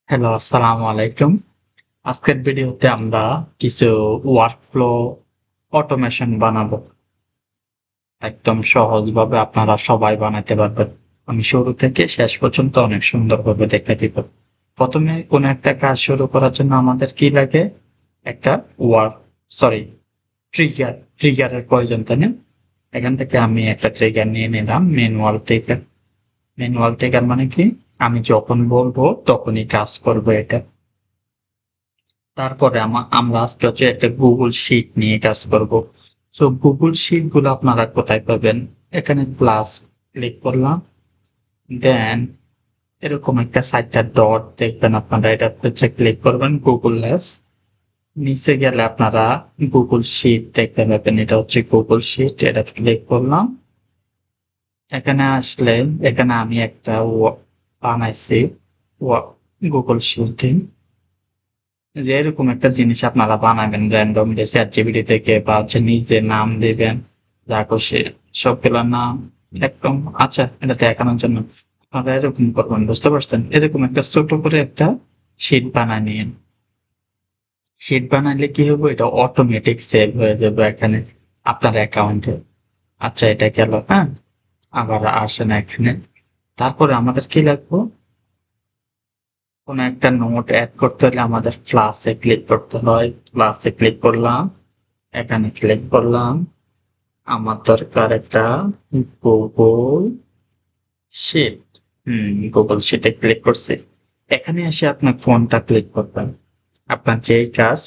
Hello, আসসালামু আলাইকুম। আজকের ভিডিওতে আমরা কিছু ওয়ার্কফ্লো অটোমেশন বানাবো। একদম সহজভাবে আপনারা সবাই বানাতে পারবেন। আমি শুরু থেকে শেষ পর্যন্ত অনেক সুন্দরভাবে দেখাই দিব। প্রথমে কোনো একটা কাজ শুরু করার জন্য আমাদের কি লাগে? একটা ওয়ার্ক সরি ট্রিগারের প্রয়োজন, তাই না? এখান থেকে আমি একটা ট্রিগার নিয়ে নিলাম ম্যানুয়াল ট্রিগার। ম্যানুয়াল ট্রিগার মানে কি? আমি যখন বলবো তখনই কাজ করবে এটা। তারপরে আমরা আজকে হচ্ছে একটা গুগল শিট নিয়ে কাজ করব। সো গুগল শিট গুলো আপনারা কোথায় পাবেন? এখানে প্লাস ক্লিক করলাম, দেন এরকম একটা সাইডটা ডট দেখবেন, আপনারা এটা ক্লিক করবেন গুগল ল্যাবস। নিচে গেলে আপনারা গুগল শিট দেখতে পাবেন, এটা হচ্ছে গুগল শিট, এটা ক্লিক করলাম। এখানে আসলে এখানে আমি একটা বানাইছি গুগল শিট, যে এরকম একটা জিনিস আপনারা বানাবেন র্যান্ডম, যে চ্যাটজিপিটি থেকে বা হচ্ছে নিজে নাম দিবেন, যা খুশি সবগুলোর নাম একদম। আচ্ছা, এটা দেখানোর জন্য আপনারা এরকম করবেন, বুঝতে পারছেন? এরকম একটা ছোট করে একটা শীট বানায় নিন। শীট বানাইলে কি হবে? এটা অটোমেটিক সেভ হয়ে যাবে এখানে আপনার অ্যাকাউন্টে। আচ্ছা, এটা গেল, হ্যাঁ। আবার আসেন এখানে। তারপরে আমাদের কি লাগবে? কোনো একটা নোট অ্যাড করতে হলে আমাদের প্লাসে ক্লিক করতে হয়। প্লাসে ক্লিক করলাম, এখানে ক্লিক করলাম। আমার দরকার একটা গুগল শিট। গুগল শিটে ক্লিক করছি। এখানে এসে আপনার ফোনটা ক্লিক করবেন। আপনার যেই কাজ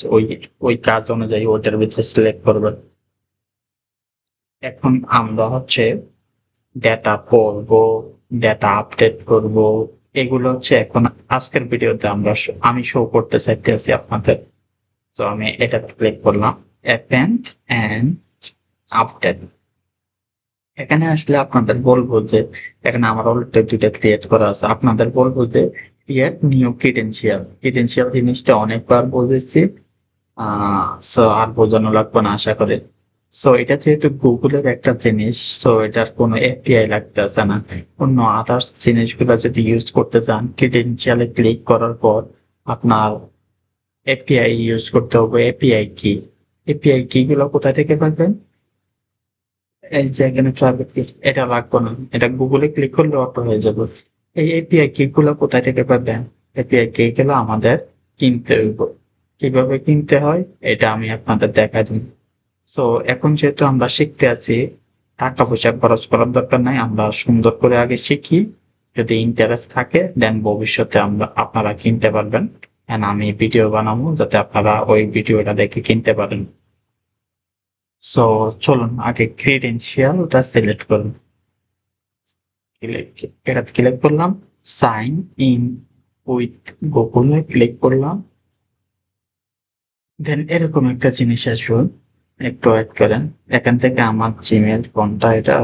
ওই কাজ অনুযায়ী ওইটার ভিতরে সিলেক্ট করবেন। এখন আমরা হচ্ছে ডেটা পড়বো, ডেটা আপডেট করব। এগুলো হচ্ছে এখন আজকের ভিডিওতে আমি শো করতে চাইতেছি আপনাদের। তো আমি এটা ক্লিক করলাম, অ্যাপেন্ড এন্ড আপডেট। এখানে আসলে আপনাদের বলবো যে এখানে আমার অলরেডি দুইটা ক্রিয়েট করা আছে। আপনাদের বলবো যে ক্রিয়েট নিউ ক্রিডেনশিয়াল। ক্রিডেনশিয়াল জিনিসটা অনেকবার বলেছি, সো আর বোঝানো লাগবে না আশা করি। সো এটা যেহেতু গুগলের একটা জিনিস, সো এটার কোনো এপিআই লাগতেছে না। অন্য আদার্স জিনিসগুলো যদি ইউজ করতে চান, ক্রিডেনশিয়ালে ক্লিক করার পর আপনার এপিআই ইউজ করতে হবে। এপিআই কি? এপিআই কি গুলো কোথা থেকে পাবেন? এই যে এখানে ট্রাফিক, এটা লাগবে না, এটা গুগলে ক্লিক করলে অটো হয়ে যাবে। এই এপিআই কি গুলো কোথায় থেকে পাবেন? এপিআই কি গুলো আমাদের কিনতে হইব। কিভাবে কিনতে হয় এটা আমি আপনাদের দেখা দিই। সো এখন যেহেতু আমরা শিখতে আছি, টাকা পয়সা খরচ করার দরকার নাই, আমরা সুন্দর করে আগে শিখি। যদি ইন্টারেস্ট থাকে দেন ভবিষ্যতে আপনারা কিনতে পারবেন। এন্ড আমি ভিডিও বানাবো যাতে আপনারা ওই ভিডিওটা দেখে কিনতে পারেন। সো চলুন আগে ক্রিডেনশিয়ালটা সিলেক্ট করুন। এটা ক্লিক করলাম, সাইন ইন উইথ গুগলে ক্লিক করলাম। দেন এরকম একটা জিনিস আসবে, একটু ওয়েট করেন। এখান থেকে আমার জিমেল কোনটা? এটা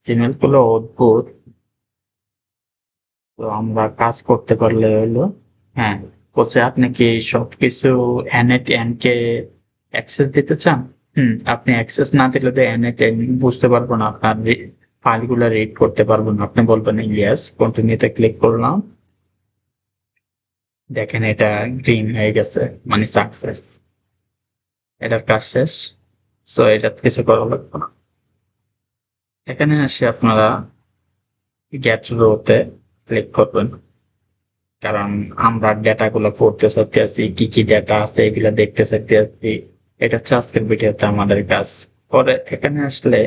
জিমেল গুলো অদ্ভুত। তো আমরা কাজ করতে পারলে হলো, হ্যাঁ। বলছে আপনি কি সবকিছু এন কে অ্যাক্সেস দিতে চান? আপনি অ্যাক্সেস না দিলে তো এন বুঝতে পারবো না, আপনার ফাইলগুলো রিড করতে পারবো না। আপনি বলবেন ইয়েস, কন্টিনিউতে ক্লিক করলাম। দেখেন এটা গ্রিন হয়ে গেছে, মানে সাকসেস, এটার কাজ শেষ। সো এটা কিছু করা লাগবে না। এখানে আসে আপনারা গেট রোতে ক্লিক করবেন, কারণ আমরা ডেটা গুলো পড়তে চাইতেছি, কি কি ডেটা আছে এগুলো দেখতে চাইতেছি। এটা হচ্ছে আজকের ভিডিওতে আমাদের কাজ। পরে এখানে আসলে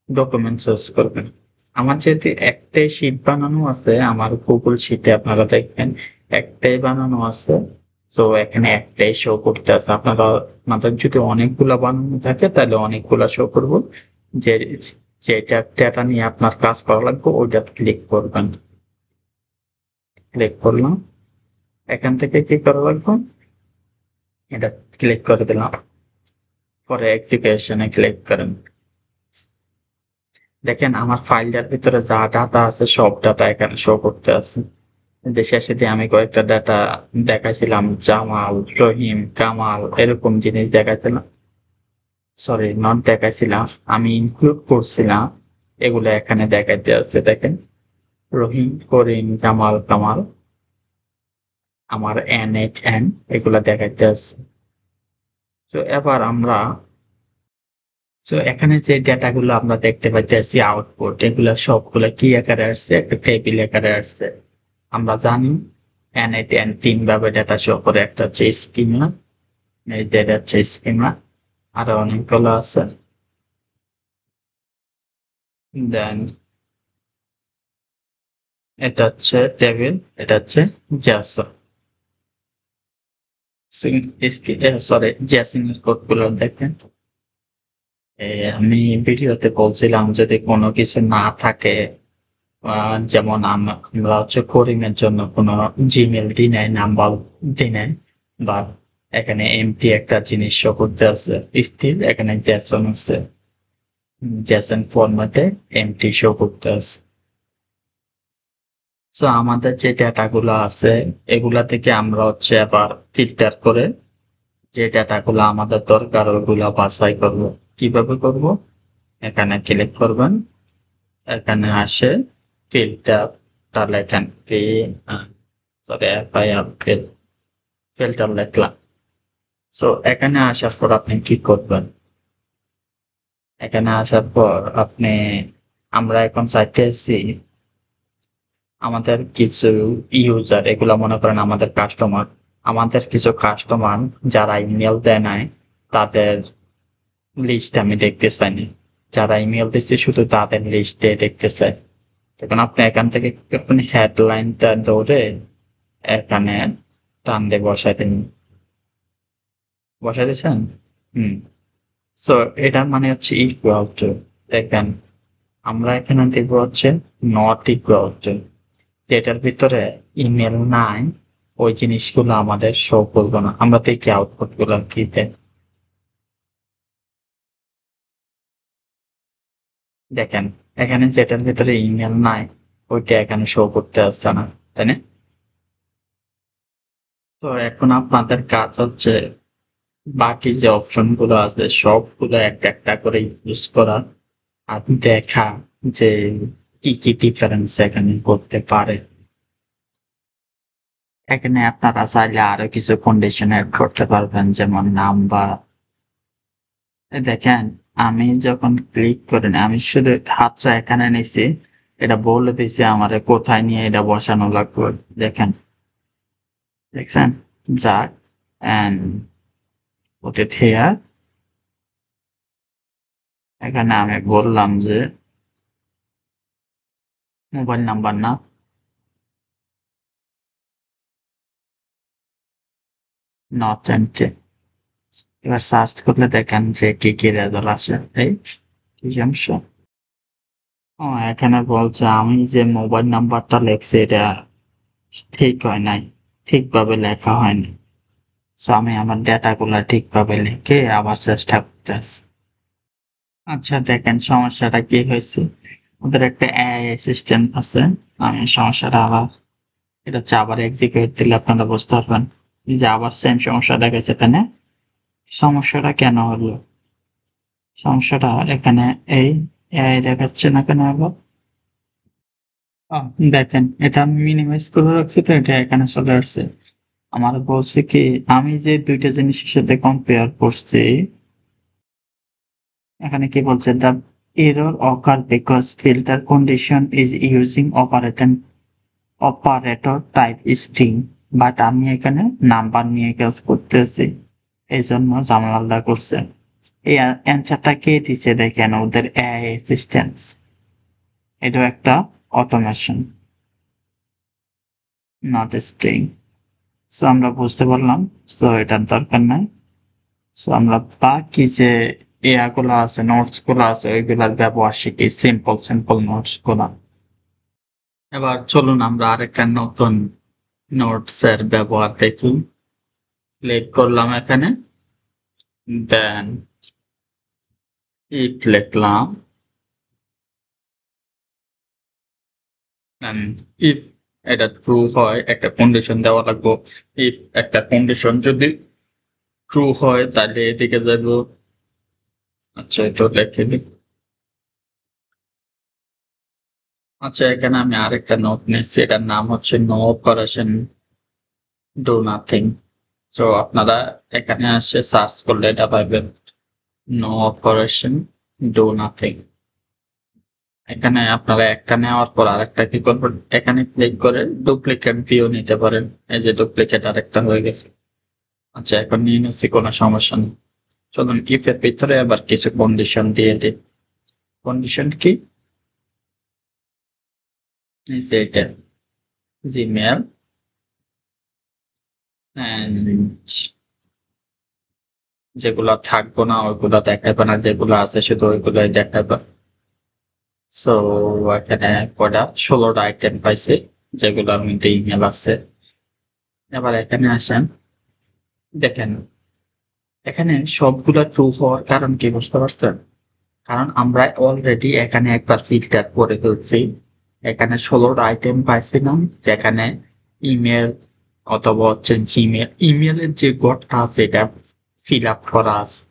ডকুমেন্ট সার্চ করবেন। আমার যেহেতু একটাই শিট বানানো আছে, আমার গুগল শিটে আপনারা দেখবেন একটাই বানানো আছে। তো এখানে একটাই শো করতে আছে। আপনাদের যদি অনেকগুলা বানানো থাকে তাহলে অনেকগুলা শো করবো। যে যেটা ডেটা নিয়ে আপনার কাজ করা লাগবে ওইটা ক্লিক করবেন। ক্লিক করলাম, এখান থেকে কি করা লাগবে? এটা ক্লিক করে দিলাম। পরে এক্সিকিউশনে ক্লিক করেন। দেখেন আমার ফাইলটার ভিতরে যা ডাটা আছে সব ডাটা এখানে শো করতে আছে। যে শেষে দিয়ে আমি কয়েকটা ডাটা দেখাইছিলাম, জামাল, রহিম, কামাল, এরকম জিনিস দেখাইছিলাম। সরি, নট দেখাইছিলাম, আমি ইনক্লুড করছিলাম। এগুলো এখানে দেখাইতে আছে, দেখেন। রহিম, করিম, জামাল, কামাল, আমার NHN এগুলা দেখাইতে আছে। তো এবার আমরা এখানে যে ডেটাগুলো আমরা দেখতে পাইতেছি আউটপুট, এগুলা সবগুলা কি আকারে আসছে? একটা টেবিল আকারে আসছে। আমরা জানি NHN 3 ভাবে ডেটা শো করে। একটা হচ্ছে স্কিমা, এই ডেটা হচ্ছে স্কিমা, আরো অনেকগুলো আছে। দেন এটা হচ্ছে টেবিল, এটা হচ্ছে জেসন। সরি, জেসন এর কোড গুলো দেখেন। আমি ভিডিওতে বলছিলাম যদি কোনো কিছু না থাকে, যেমন আমরা হচ্ছে করিমের জন্য কোনো জিমেল দিই নাই, নাম্বার দিই নাই, বা এখানে এমটি একটা জিনিস শো করতে আছে, স্টিল এখানে জেসন আছে, জেসন ফরম্যাটে এমটি শো করতে আছে। সো আমাদের যে ডেটাগুলো আছে এগুলা থেকে আমরা হচ্ছে আবার ফিল্টার করে যে ডেটাগুলো আমাদের দরকার ওগুলা বাছাই করব। কিভাবে করব? এখানে ক্লিক করবেন, এখানে আসে ফিল্টার লেখেন, সরি ফিল্টার লিখলাম। সো এখানে আসার পর আপনি কি করবেন? এখানে আসার পর আপনি, আমরা এখন চাইতেছি আমাদের কিছু ইউজার, এগুলা মনে করেন আমাদের কাস্টমার, আমাদের কিছু কাস্টমার যারা ইমেল দেয় নাই তাদের লিস্ট আমি দেখতে চাই না। যারা ইমেল দিচ্ছে শুধু তাদের লিস্টে দেখতে চাই। তখন আপনি এখান থেকে আপনি হেডলাইনটা ধরে এখানে টান দিয়ে বসাই দিন। বসাই দিয়েছেন? হুম। সো এটার মানে হচ্ছে ইকুয়াল টু, দেখেন আমরা এখানে দেখবো হচ্ছে নট ইকুয়াল টু, যেটার ভিতরে ইমেল নাই ওই জিনিসগুলো আমাদের শো করবো না। আমরা দেখি আউটপুট গুলো কি দেয়। দেখেন এখানে যেটার ভিতরে ইমেল নাই ওইটা এখানে শো করতে আসছে না, তাই না? তো এখন আপনাদের কাজ হচ্ছে বাকি যে অপশন গুলো আছে সবগুলো একটা একটা করে ইউজ করা, আর দেখা যে কি কি ডিফারেন্স এখানে করতে পারে। এখানে আপনারা চাইলে আরো কিছু কন্ডিশন এড করতে পারবেন, যেমন নাম্বার। দেখেন আমি যখন ক্লিক করি না, আমি শুধু হাতটা এখানে নিছি, এটা বলে দিছি আমারে কোথায় নিয়ে এটা বসানো লাগবে। দেখেন, দেখছেন? drag and put it here। এখানে আমি বললাম যে মোবাইল নাম্বার না, নট এমটি। এবার সার্চ করলে দেখেন যে কি কি রেজাল্ট আসে। এই কি সমস্যা? ও, এখানে বলছে আমি যে মোবাইল নাম্বারটা লিখছি এটা ঠিক হয় নাই, ঠিকভাবে লেখা হয়নি। সো আমি আমার ডেটাগুলা ঠিকভাবে লিখে আবার চেষ্টা করতেছি। আচ্ছা দেখেন সমস্যাটা কি হয়েছে। ওদের একটা এআই অ্যাসিস্ট্যান্ট আছে। আমি সমস্যাটা আবার, এটা হচ্ছে আবার এক্সিকিউট দিলে আপনারা বুঝতে পারবেন যে আবার সেম সমস্যা দেখাচ্ছে এখানে। সমস্যাটা কেন হলো? সমস্যাটা এখানে এই এআই দেখাচ্ছে না কেন আবার? দেখেন এটা আমি মিনিমাইজ করে রাখছি তো এটা এখানে চলে আসছে। আমার বলছে কি আমি যে দুইটা জিনিসের সাথে কম্পেয়ার করছি, এখানে কি বলছে, the error occur because filter condition is using operator type string, but আমি এখানে নাম্বার নিয়ে কাজ করতেছি, এই জন্য ঝামেলাটা করছে। এই অ্যান্সারটা কে দিছে? দেখেন ওদের এআই অ্যাসিস্ট্যান্ট, এটাও একটা অটোমেশন, নট স্ট্রিং। সো আমরা বুঝতে পারলাম, সো এটার দরকার নাই। সো আমরা বাকি যে ইয়াগুলো আছে, নোটস গুলো আছে ওইগুলার ব্যবহার শিখি, সিম্পল সিম্পল নোটস গুলা। এবার চলুন আমরা আরেকটা নতুন নোটস এর ব্যবহার দেখি। ক্লিক করলাম এখানে, দেন ইফ লিখলাম, ইফ এটা ট্রু হয় একটা কন্ডিশন দেওয়া লাগবে। ইফ একটা কন্ডিশন যদি ট্রু হয় তাহলে এদিকে যাবো। আচ্ছা এটা লিখে দিই, আচ্ছা, এখানে আমি আরেকটা নোট নিচ্ছি, এটার নাম হচ্ছে নো অপারেশন ডু নাথিং। তো আপনারা এখানে আসে সার্চ করলে এটা পাবেন, নো অপারেশন ডু নাথিং। এখানে আপনারা একটা নেওয়ার পর আরেকটা কি করবেন, এখানে ক্লিক করে ডুপ্লিকেট দিয়েও নিতে পারেন। এই যে ডুপ্লিকেট আরেকটা হয়ে গেছে। আচ্ছা, এখন নিয়ে নিচ্ছি, কোনো সমস্যা নেই। চলুন ইফের ভিতরে আবার কিছু কন্ডিশন দিয়ে দিই। কন্ডিশন কি? এই যে এটা জিমেল এন্ড যেগুলো থাকবো না ওইগুলো দেখাবে না, যেগুলো আছে শুধু ওইগুলোই দেখাবে। সো এখানে কয়টা 16টা আইটেম পাইছে, যেগুলোর মধ্যে ইমেল আছে। এবার এখানে আসেন, দেখেন এখানে সবগুলা ট্রু হওয়ার কারণ কি বুঝতে পারছেন? কারণ আমরা অলরেডি এখানে একবার ফিল্টার করে ফেলছি। এখানে 16টা আইটেম পাইছিলাম, যেখানে ইমেল অথবা হচ্ছে জিমেল, ইমেলের যে গড়টা আছে এটা ফিল আপ করা আছে।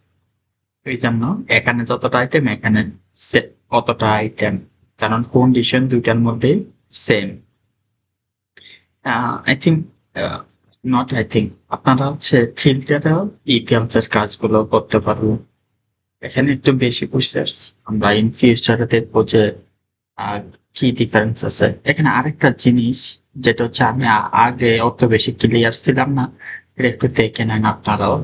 এই জন্য এখানে যতটা আইটেম এখানে অতটা আইটেম, কারণ কন্ডিশন দুইটার মধ্যে same. I think, not I think, আপনারা হচ্ছে ফিল্টারেও ইতিহাসের কাজগুলো করতে পারবো। এখানে একটু বেশি বুঝছাস, আমরা ইন ফিউচারে দেখবো যে আহ, কি ডিফারেন্স আছে। এখানে আরেকটা জিনিস যেটা হচ্ছে আমি আগে অত বেশি ক্লিয়ার ছিলাম না, এটা একটু দেখে নেন আপনারাও।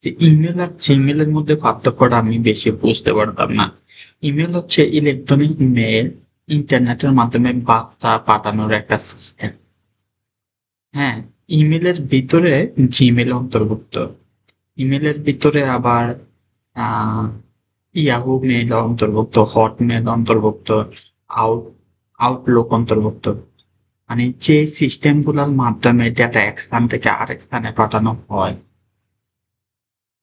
যে ইমেল আর জিমেলের মধ্যে পার্থক্যটা আমি বেশি বুঝতে পারতাম না। ইমেল হচ্ছে ইলেকট্রনিক মেল, ইন্টারনেটের মাধ্যমে বার্তা পাঠানোর একটা সিস্টেম। হ্যাঁ, ইমেলের ভিতরে জিমেল অন্তর্ভুক্ত। ইমেলের ভিতরে আবার আহ ইয়াহু মেল অন্তর্ভুক্ত, হটমেল অন্তর্ভুক্ত, আউট আউটলুক অন্তর্ভুক্ত। মানে যে সিস্টেম গুলোর মাধ্যমে ডেটা এক স্থান থেকে আরেক স্থানে পাঠানো হয়,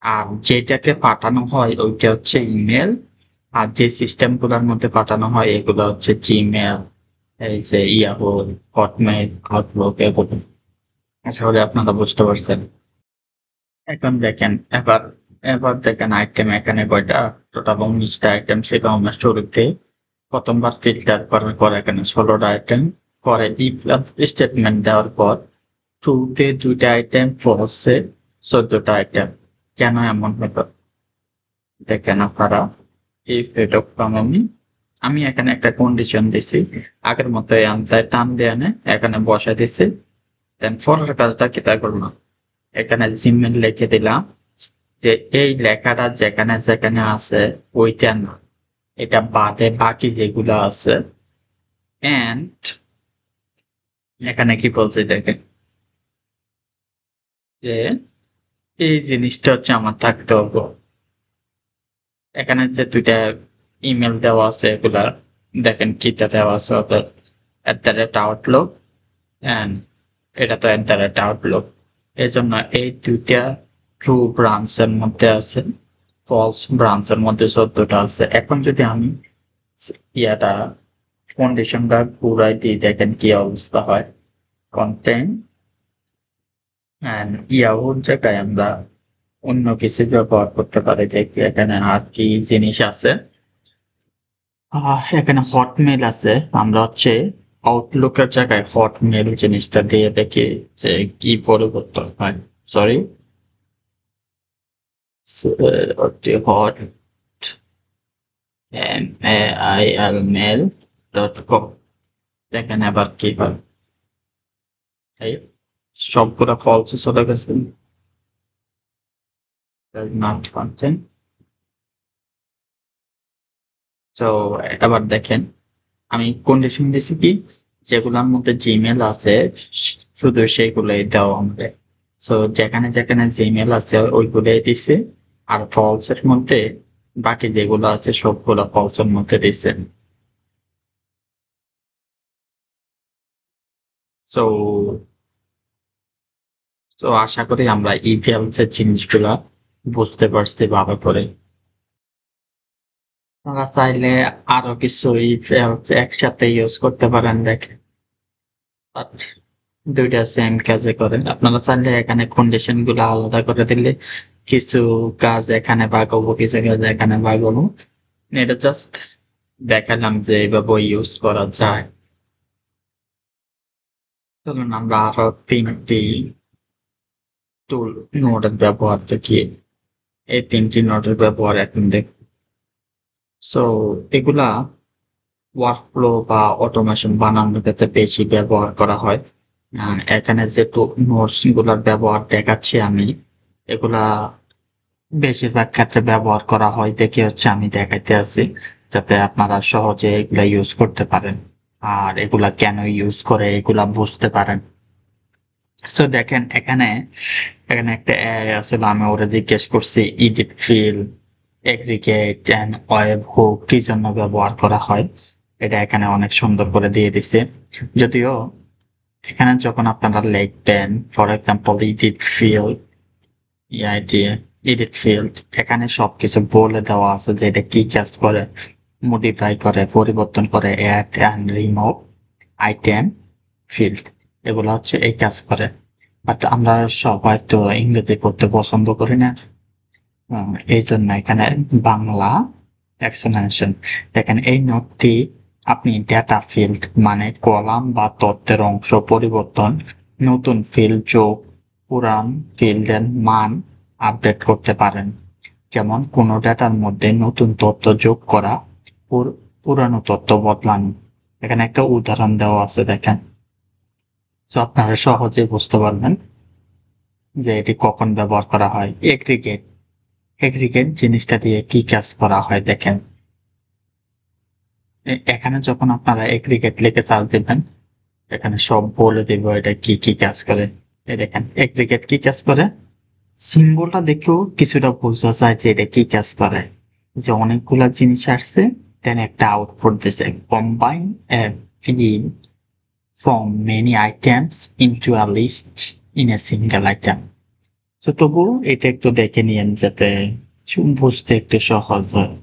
আর যেটাকে পাঠানো হয় ওইটা হচ্ছে ইমেল। আর যে সিস্টেম গুলোর মধ্যে পাঠানো হয় এগুলো হচ্ছে জিমেল, এই যে ইয়াহু, হটমেল, আউটলুক এগুলো। আশা করি আপনারা বুঝতে পারছেন। এখন দেখেন, এবার এবার দেখেন আইটেম এখানে কয়টা, টোটাল 19টা আইটেম ছিল আমার শুরুতে। প্রথমবার ফিল্টার করার পর এখানে 16টা আইটেম, পরে ইফ স্টেটমেন্ট দেওয়ার পর ট্রুতে 2টা আইটেম, ফলসে 14টা আইটেম। কেন এমন হলো দেখেন আপনারা। ইফ এটা আমি এখানে একটা কন্ডিশন দিছি, আগের মতো আনসার টান দিয়ে এনে এখানে বসাই দিছি। দেন পরের কাজটা কিটা করলাম, এখানে জিমেল লিখে দিলাম যে এই লেখাটা যেখানে যেখানে আছে ওইটা না, এটা বাদে বাকি যেগুলো আছে। এন্ড এখানে কি বলছে দেখেন, যে এই জিনিসটা হচ্ছে আমার থাকতে হবে। এখানে যে 2টা ইমেল দেওয়া আছে এগুলা দেখেন কিটা দেওয়া আছে, ওদের @আউটলুক, এন্ড এটা তো @আউটলুক। এই জন্য এই 2টা ট্রু ব্রাঞ্চের মধ্যে আছে, ফলস ব্রাঞ্চের মধ্যে 14টা আছে। এখন যদি আমি ইয়াটা কন্ডিশনটা ঘুরাই দিই, দেখেন কি অবস্থা হয়। কন্টেন্ট ইয়াহুর জায়গায় আমরা অন্য কিছু ব্যবহার করতে পারি, যে কি এখানে আর কি জিনিস আছে। এখানে হটমেল আছে, আমরা হচ্ছে আউটলুকের জায়গায় হটমেল জিনিসটা দিয়ে দেখি যে কি পরিবর্তন হয়। Sorry, hot mail.com। দেখেন আবার কি হয়, এই সবগুলা ফলসে চলে গেছে, নট কন্টেন্ট। তো এবার দেখেন, আমি কন্ডিশন দিছি কি, যেগুলোর মধ্যে জিমেল আছে শুধু সেগুলোই দেওয়া আমাদের। সো যেখানে যেখানে জিমেল আছে ওইগুলোই দিছে, আর ফলস এর মধ্যে বাকি যেগুলো আছে সবগুলো ফলস এর মধ্যে দিছে। সো তো আশা করি আমরা ইতিহাস এর জিনিসগুলা বুঝতে পারছি ভালো করে। আপনারা চাইলে আরো কিছু একসাথে ইউজ করতে পারেন, দেখেন। বাট দুইটা সেম কাজে করে। আপনারা চাইলে এখানে কন্ডিশন গুলো আলাদা করে দিলে কিছু কাজ এখানে বাগাবো, কিছু কাজ এখানে বাগাবো। এটা জাস্ট দেখালাম যে এইভাবে ইউজ করা যায়। চলুন আমরা আরো ৩টি টুল নোডের ব্যবহার দেখি। এই ৩টি নোডের ব্যবহার এখন দেখব। সো এগুলা ওয়ার্কফ্লো বা অটোমেশন বানানোর ক্ষেত্রে বেশি ব্যবহার করা হয়। এখানে যে নোটস গুলার ব্যবহার দেখাচ্ছি আমি, এগুলা বেশিরভাগ ক্ষেত্রে ব্যবহার করা হয় দেখে হচ্ছে আমি দেখাইতে আছি, যাতে আপনারা সহজে এগুলা ইউজ করতে পারেন আর এগুলা কেন ইউজ করে এগুলা বুঝতে পারেন। সো দেখেন এখানে এখানে একটা এআই আছে, আমি ওরা জিজ্ঞেস করছি edit field aggregate and webhook কি জন্য ব্যবহার করা হয়, এটা এখানে অনেক সুন্দর করে দিয়ে দিছে। যদিও এখানে যখন আপনারা লিখবেন for example edit field edit field, এখানে সবকিছু বলে দেওয়া আছে যে এটা কি কাজ করে, মডিফাই করে, পরিবর্তন করে, add and remove item field, এগুলো হচ্ছে এই কাজ করে। বাট আমরা সবাই তো ইংরেজি পড়তে পছন্দ করি না, এই জন্য এখানে বাংলা এক্সপ্লেনেশন। দেখেন এই নোটটি আপনি ডেটা ফিল্ড মানে কলাম বা তথ্যের অংশ পরিবর্তন, নতুন ফিল্ড যোগ, পুরান ফিল্ডের মান আপডেট করতে পারেন। যেমন কোনো ডেটার মধ্যে নতুন তথ্য যোগ করা, পুরানো তথ্য বদলানো। এখানে একটা উদাহরণ দেওয়া আছে দেখেন, তো আপনারা সহজে বুঝতে পারবেন যে এটি কখন ব্যবহার করা হয়। এগ্রিগেট এগ্রিগেট জিনিসটা দিয়ে কি কাজ করা হয় দেখেন, এখানে যখন আপনারা এগ্রিগেট লিখে সার্চ দিবেন, এখানে সব বলে দিব এটা কি কি কাজ করে। এই দেখেন এগ্রিগেট কি কাজ করে, সিম্বলটা দেখেও কিছুটা বোঝা যায় যে এটা কি কাজ করে। যে অনেকগুলা জিনিস আসছে, দেন একটা আউটপুট দিছে, combine a field from many items into a list in a single item. তো তবুও এটা একটু দেখে নিয়েন যাতে বুঝতে একটু সহজ হয়।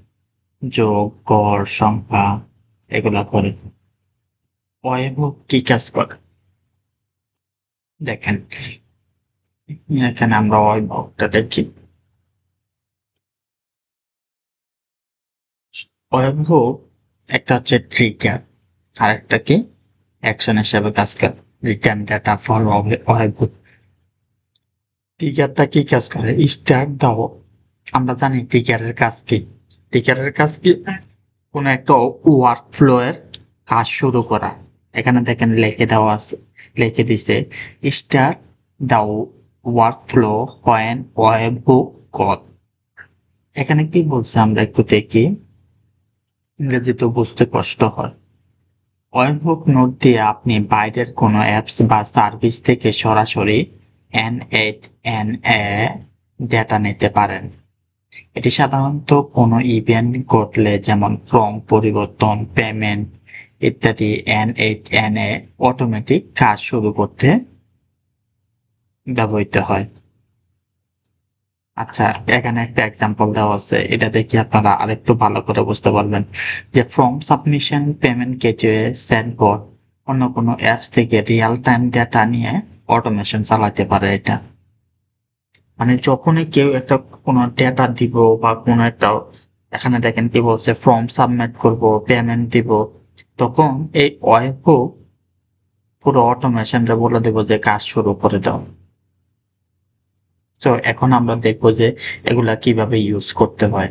যোগ, গড়, সংখ্যা এগুলা করে। অয়েবক কি কাজ করে দেখেন, এখানে আমরা অয়েবকটা দেখি। অয়েবক একটা হচ্ছে ট্রিগার, আর একটা কি অ্যাকশন হিসেবে কাজ করে। Return data for webhook. ট্রিগারটা কি কাজ করে, স্টার্ট দাও। আমরা জানি ট্রিগারের কাজ কি। ট্রিগারের কাজ কি, কোনো একটা ওয়ার্ক ফ্লো এর কাজ শুরু করা। এখানে দেখেন লিখে দেওয়া আছে, লিখে দিছে স্টার্ট দাও work flow when web hook call. এখানে কি বলছে আমরা একটু দেখি, ইংরেজি তো বুঝতে কষ্ট হয়। ওয়েব হুক নোড দিয়ে আপনি বাইরের কোনো অ্যাপস বা সার্ভিস থেকে সরাসরি এন এ ডেটা নিতে পারেন। এটি সাধারণত কোনো ইভেন্ট ঘটলে, যেমন ফর্ম পরিবর্তন, পেমেন্ট ইত্যাদি, NHN-এ অটোমেটিক কাজ শুরু করতে ব্যবহৃত হয়। আচ্ছা, এখানে একটা এক্সাম্পল দেওয়া আছে, এটা দেখে আপনারা আরেকটু ভালো করে বুঝতে পারবেন যে form submission, payment gateway, chatbot, অন্য কোনো অ্যাপস থেকে রিয়েল টাইম ডেটা নিয়ে অটোমেশন চালাতে পারে এটা। মানে যখনই কেউ একটা কোনো ডেটা দিব বা কোনো একটা, এখানে দেখেন কি বলছে, ফর্ম সাবমিট করব, পেমেন্ট দিব, তখন এই ওয়েবও পুরো অটোমেশনটা বলে দেব যে কাজ শুরু করে দাও। তো এখন আমরা দেখবো যে এগুলা কিভাবে ইউজ করতে হয়।